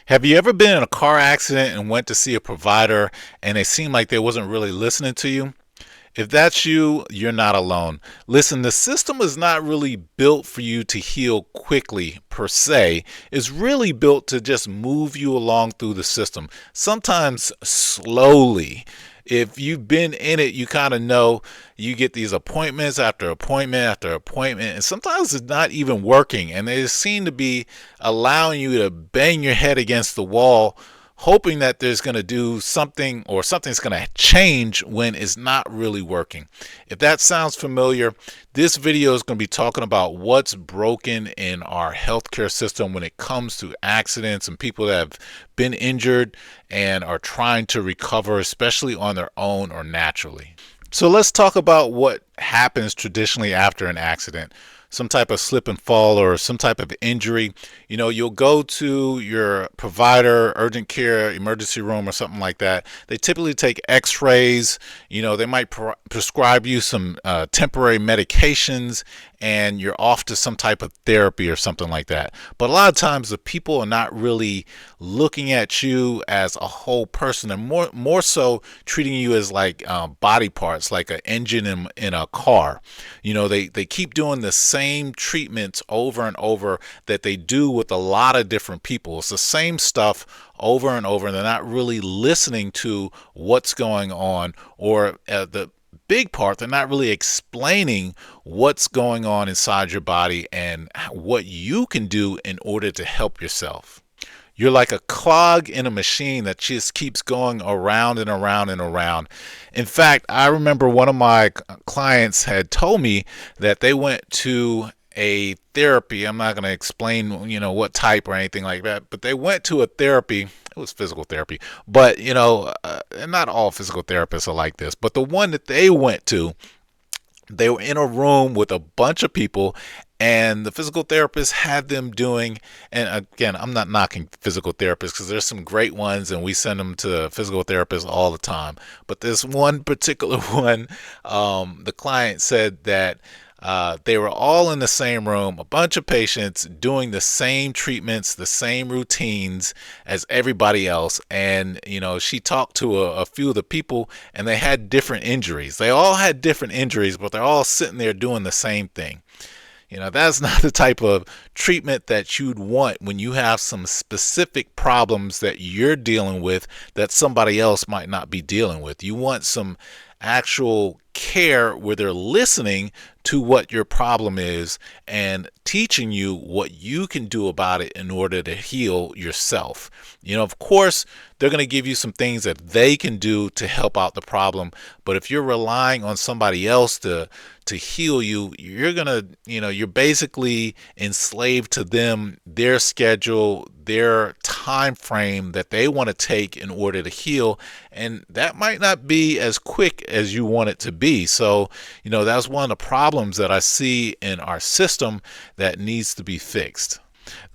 Have you ever been in a car accident and went to see a provider and they seemed like they wasn't really listening to you? If that's you, you're not alone. Listen, the system is not really built for you to heal quickly per se. It's really built to just move you along through the system, sometimes slowly. If you've been in it, you kind of know you get these appointments after appointment after appointment, and sometimes it's not even working, and they seem to be allowing you to bang your head against the wall hoping that there's going to do something or something's going to change when it's not really working. If that sounds familiar, this video is going to be talking about what's broken in our healthcare system when it comes to accidents and people that have been injured and are trying to recover, especially on their own or naturally. So let's talk about what happens traditionally after an accident. Some type of slip and fall or some type of injury. You'll go to your provider, urgent care, emergency room, or something like that. They typically take x-rays. They might prescribe you some temporary medications, and you're off to some type of therapy or something like that. But a lot of times the people are not really looking at you as a whole person, and more so treating you as like body parts, like an engine in a car. They keep doing the same treatments over and over that they do with a lot of different people. It's the same stuff over and over, and they're not really listening to what's going on, or the big part, they're not really explaining what's going on inside your body and what you can do in order to help yourself. You're like a clog in a machine that just keeps going around and around and around. In fact, I remember one of my clients had told me that they went to a therapy. I'm not going to explain, what type or anything like that, but they went to a therapy. It was physical therapy, but not all physical therapists are like this. But the one that they went to, they were in a room with a bunch of people, and the physical therapist had them doing, and again, I'm not knocking physical therapists because there's some great ones and we send them to physical therapists all the time. But this one particular one, the client said that they were all in the same room, a bunch of patients doing the same treatments, the same routines as everybody else. And, she talked to a few of the people, and they had different injuries. They all had different injuries, but they're all sitting there doing the same thing. That's not the type of treatment that you'd want when you have some specific problems that you're dealing with that somebody else might not be dealing with. You want some actual care where they're listening to what your problem is and teaching you what you can do about it in order to heal yourself. Of course, they're going to give you some things that they can do to help out the problem, but if you're relying on somebody else to heal you, you're basically enslaved to them, their schedule, their time frame that they want to take in order to heal, and that might not be as quick as you want it to be. So, that's one of the problems that I see in our system that needs to be fixed.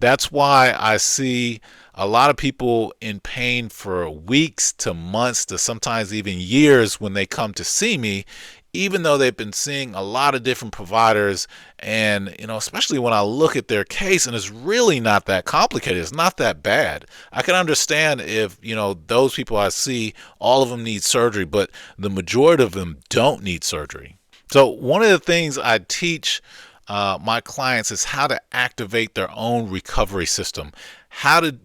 That's why I see a lot of people in pain for weeks to months to sometimes even years when they come to see me, even though they've been seeing a lot of different providers. And, especially when I look at their case, and it's really not that complicated. It's not that bad. I can understand if, those people I see, all of them need surgery, but the majority of them don't need surgery. So one of the things I teach my clients is how to activate their own recovery system, how to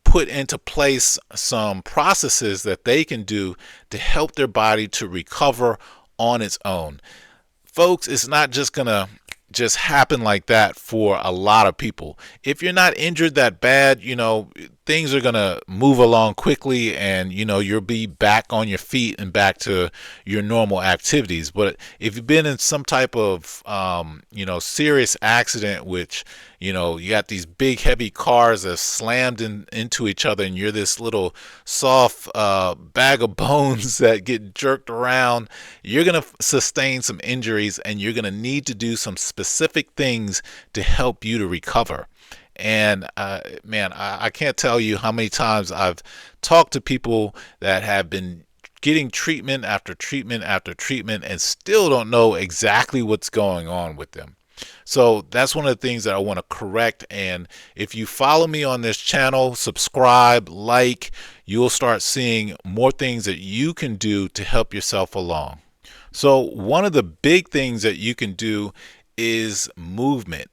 put into place some processes that they can do to help their body to recover on its own. Folks, it's not just going to just happen like that for a lot of people. If you're not injured that bad, things are going to move along quickly, and you'll be back on your feet and back to your normal activities. But if you've been in some type of serious accident, which you got these big heavy cars that slammed into each other, and you're this little soft bag of bones that get jerked around, you're going to sustain some injuries, and you're going to need to do some specific things to help you to recover. And man, I can't tell you how many times I've talked to people that have been getting treatment after treatment after treatment and still don't know exactly what's going on with them. So that's one of the things that I want to correct. And if you follow me on this channel, subscribe, like, you'll start seeing more things that you can do to help yourself along. So one of the big things that you can do is movement.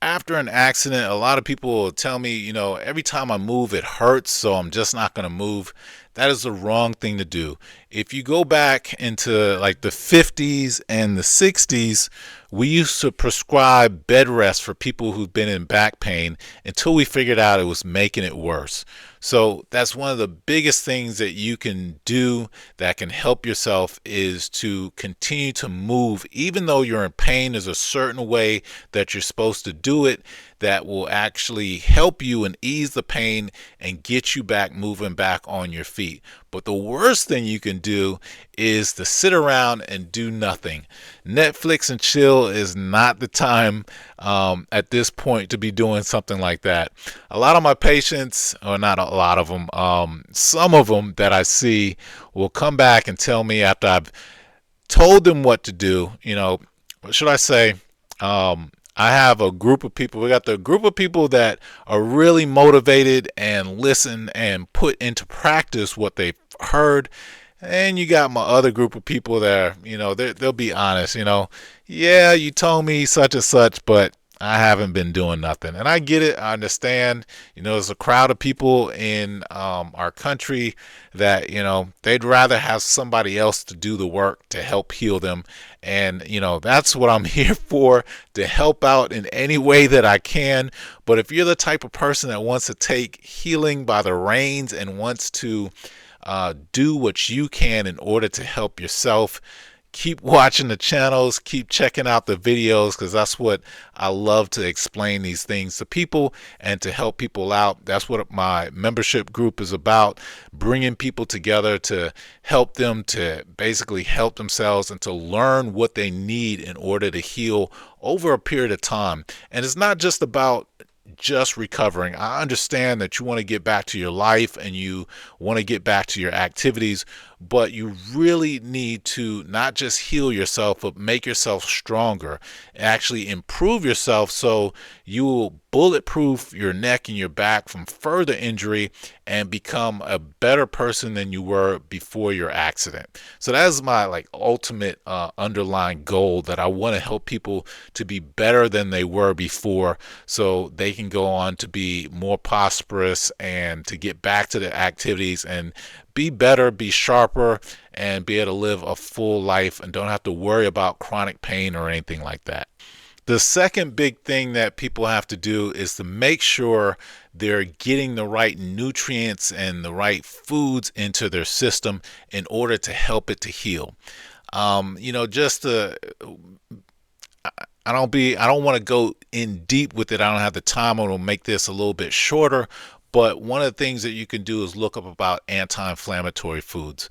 After an accident, a lot of people will tell me, every time I move, it hurts, so I'm just not going to move. That is the wrong thing to do. If you go back into like the 50s and the 60s, we used to prescribe bed rest for people who've been in back pain until we figured out it was making it worse. So that's one of the biggest things that you can do that can help yourself is to continue to move. Even though you're in pain, there's a certain way that you're supposed to do it that will actually help you and ease the pain and get you back moving back on your feet. But the worst thing you can do is to sit around and do nothing. Netflix and chill is not the time at this point to be doing something like that. A lot of my patients, or not a lot of them, some of them that I see will come back and tell me after I've told them what to do, what should I say? I have a group of people. We got the group of people that are really motivated and listen and put into practice what they've heard. And you got my other group of people that are, they'll be honest, yeah, you told me such and such, but I haven't been doing nothing. And I get it. I understand. There's a crowd of people in our country that, they'd rather have somebody else to do the work to help heal them. And, that's what I'm here for, to help out in any way that I can. But if you're the type of person that wants to take healing by the reins and wants to do what you can in order to help yourself, keep watching the channels, keep checking out the videos, because that's what I love, to explain these things to people and to help people out. That's what my membership group is about, bringing people together to help them to basically help themselves and to learn what they need in order to heal over a period of time. And it's not just about just recovering. I understand that you want to get back to your life and you want to get back to your activities, but you really need to not just heal yourself, but make yourself stronger, actually improve yourself so you will bulletproof your neck and your back from further injury and become a better person than you were before your accident. So that is my ultimate underlying goal, that I want to help people to be better than they were before, so they can go on to be more prosperous and to get back to their activities and be better, be sharper, and be able to live a full life and don't have to worry about chronic pain or anything like that. The second big thing that people have to do is to make sure they're getting the right nutrients and the right foods into their system in order to help it to heal. Just to I don't want to go in deep with it. I don't have the time. I'm going to make this a little bit shorter. But one of the things that you can do is look up about anti-inflammatory foods.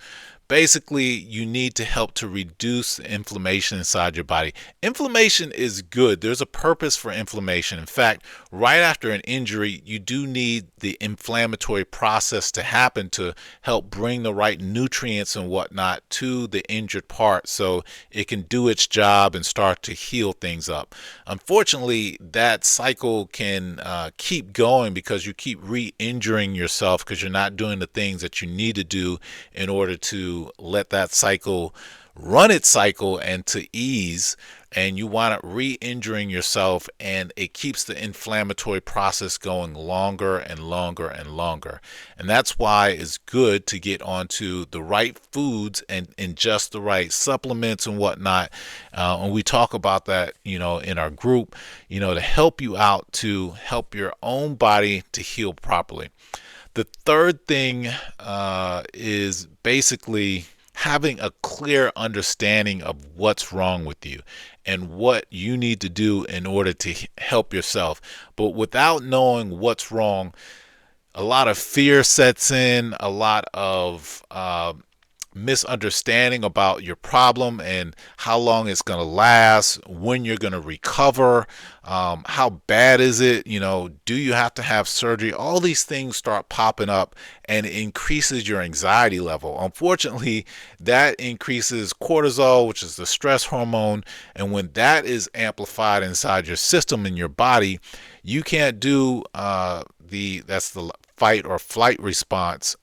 Basically, you need to help to reduce inflammation inside your body. Inflammation is good. There's a purpose for inflammation. In fact, right after an injury, you do need the inflammatory process to happen to help bring the right nutrients and whatnot to the injured part so it can do its job and start to heal things up. Unfortunately, that cycle can keep going because you keep re-injuring yourself because you're not doing the things that you need to do in order to let that cycle run its cycle and to ease, and you wind up re-injuring yourself, and it keeps the inflammatory process going longer and longer and longer. And that's why it's good to get onto the right foods and ingest the right supplements and whatnot. And we talk about that, in our group, to help you out, to help your own body to heal properly. The third thing is basically having a clear understanding of what's wrong with you and what you need to do in order to help yourself. But without knowing what's wrong, a lot of fear sets in, a lot of misunderstanding about your problem and how long it's going to last, when you're going to recover, how bad is it, do you have to have surgery? All these things start popping up, and it increases your anxiety level. Unfortunately, that increases cortisol, which is the stress hormone, and when that is amplified inside your system in your body, you can't do that's the fight or flight response,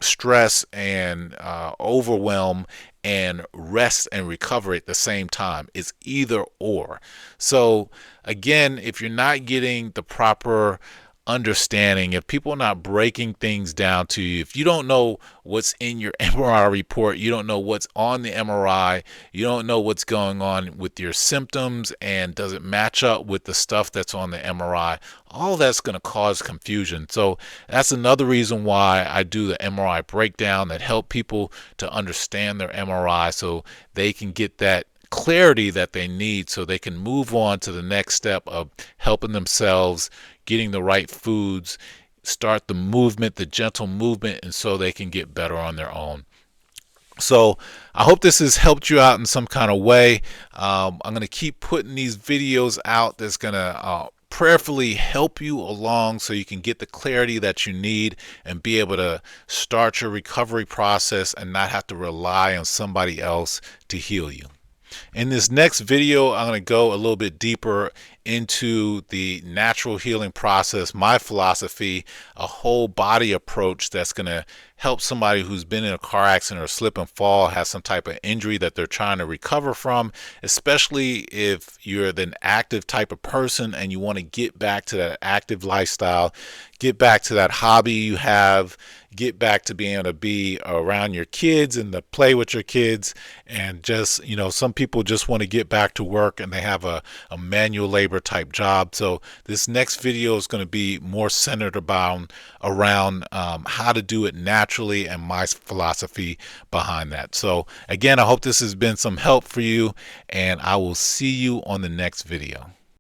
stress and overwhelm and rest and recover at the same time. It's either or. So again, if you're not getting the proper understanding, if people are not breaking things down to you, if you don't know what's in your MRI report, you don't know what's on the MRI, you don't know what's going on with your symptoms and does it match up with the stuff that's on the MRI, all that's going to cause confusion. So that's another reason why I do the MRI breakdown, that help people to understand their MRI so they can get that clarity that they need, so they can move on to the next step of helping themselves, getting the right foods, start the movement, the gentle movement, and so they can get better on their own. So I hope this has helped you out in some kind of way. I'm going to keep putting these videos out that's going to prayerfully help you along so you can get the clarity that you need and be able to start your recovery process and not have to rely on somebody else to heal you. In this next video, I'm going to go a little bit deeper into the natural healing process, my philosophy, a whole body approach that's going to help somebody who's been in a car accident or slip and fall, has some type of injury that they're trying to recover from, especially if you're an active type of person and you want to get back to that active lifestyle, get back to that hobby you have, get back to being able to be around your kids and to play with your kids, and just, some people just want to get back to work and they have a manual labor type job. So this next video is going to be more centered around how to do it naturally and my philosophy behind that. So again, I hope this has been some help for you, and I will see you on the next video.